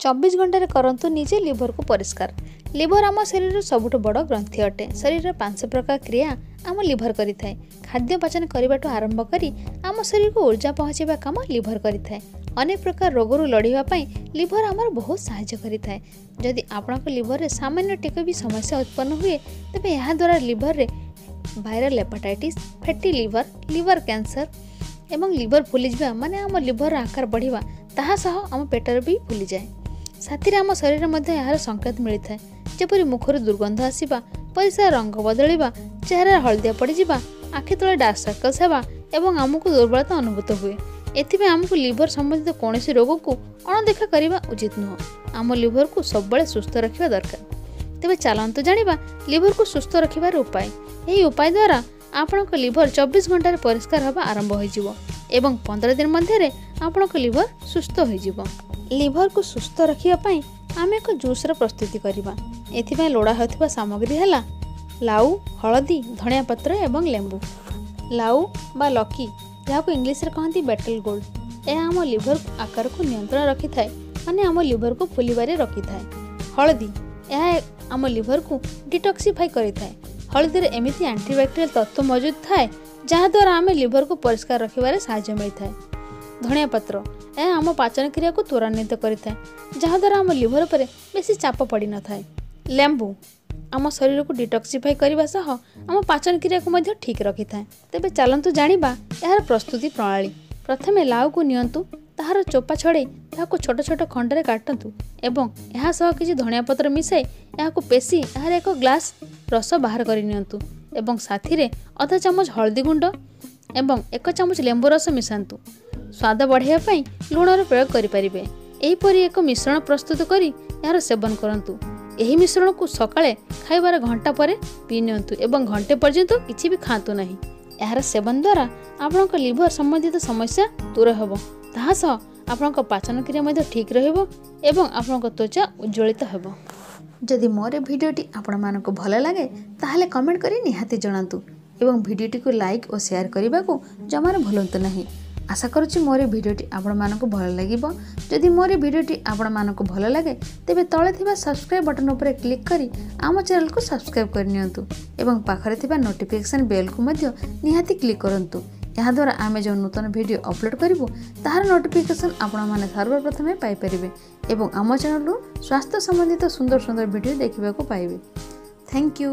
24 घंटे करंतु निजे लिवर को परिष्कार। लिवर आम शरीर सबुठ बड़ ग्रंथि अटे। शरीर 5 प्रकार क्रिया आम लिवर करिथाए। खाद्य पाचन करने आरंभ करी आम शरीर को ऊर्जा पहुँचाइबा काम लिवर करिथाए। अनेक प्रकार रोगरू लड़िबा पई लिवर आमर बहुत सहायता करिथाए। जदि आपनक लिवर रे सामान्य टिके भी समस्या उत्पन्न हुए तेबे यहाँ द्वारा लिवर रे viral hepatitis, fatty liver, liver cancer एवं लिवर फुलिजिबा माने आम लिवर आकार बढ़िबा ताहा सह आम पेटर भी फुली जाए। साथी आम शरीर मध्य यार संकेत मिलता है जेपरि मुखर दुर्गंध आसीबा, परिस्रा रंग बदलिबा, चेहरा हलदिया पड़ीजिबा, आखि तले डार्क सर्कल्स हेबा एवं आमको दुर्बलता अनुभूत हुए। एथिबे आमको लिवर संबंधित कौन रोग को अणदेखा करने उचित नुह। आम लिवर को सब सुस्थ रखा दरकार। तेबे चलतु जानिबा लिवर को सुस्थ रखिबार उपाय। यही उपाय द्वारा आपनक लिवर 24 घंटे परिष्कार हवा आरंभ हो एवं 15 दिन मध्य आपनक लिवर सुस्थ हो। लिवर को सुस्थ रखिया पई आम एक जूस प्रस्तुति करबा। एथिबे लोड़ा होथिबा सामग्री हैला लाउ, हळदी, धनिया पत्र एवं लेंबू। लाउ बा लकी जहाँ इंग्लिश रे कहती बैटल गोल्ड यह आम लिवर आकार को नियंत्रण रखी थाए माने आम लिवर को फुलिबारे रखी थाए। हळदी यह आम लिवर को डिटॉक्सिफाई करि थाए। हळदी रे एमिति एंटीबैक्टीरियल तत्व मौजूद थाए जहाँ द्वारा आम लिवर को परिष्कार रखिबारे सहायता मिलता है। धनिया पत्र यह आम पाचन क्रिया को त्वरान्वित करिथाए जहाँ द्वारा आम लिवर पर बेसी चाप पड़ी न थाए। लेंबू आम शरीर को डिटॉक्सिफाई करने सह आम पाचन क्रिया को मध्य ठीक रखी थाए। तेबे चलतु जानिबा यार प्रस्तुति प्रणाली। प्रथमे लाउ को नियंतु, ताहार चोपा छड़े ताहाको छोट छोट खंडरे काटंतु एवं यहाँ सह किछि धनिया पत्र मिसाई याको पेशी यार एक ग्लास रस बाहर कर नियंतु एवं साथी रे आधा चामच हळदी गुंड एवं 1 चामच लेंबू रस मिसांतु। स्वाद बढ़ाइबा पई लूणर प्रयोग करि परिबे। एहीपरि एक मिश्रण प्रस्तुत करी यार सेवन करंतु। एही मिश्रण को सकाळे खाइबार घंटा परे पी नियंतु एवं घंटे पर्यंत किछि भी खातु नहीं। यार सेवन द्वारा आपनक लिवर संबंधित समस्या दूर हेबो। ताहा सह आपनक पाचन क्रिया मध्ये ठीक रहिबो एवं आपनक त्वचा उज्ज्वलित हेबो। जदि मोर भिडियोटी आपण मानको भल लागे ताहले कमेंट करी निहाती जणांतु एवं भिडियोटी को लाइक और शेयर करने को जमार भूलंतु नहीं। आशा करुच्ची मोर भिडियोटी आपण मानको भल लागिबो। जदि मोर भिडियोटी आपण मानको भल लागे तेबे तळे थिबा सब्सक्राइब बटन उपरे क्लिक करी आम चैनल को सब्सक्राइब कर नियंतु एवं पाखरे थिबा नोटिफिकेशन बेल को मध्य निहाती क्लिक करंतु। यहाँ द्वारा आमे जो नूतन वीडियो अपलोड करिवो ताहार नोटिफिकेशन आपण माने सर्वप्रथमे पाई परिबे एवं आम चैनल स्वास्थ्य संबंधित सुंदर सुंदर वीडियो देखिबा को पाइबे। Thank you.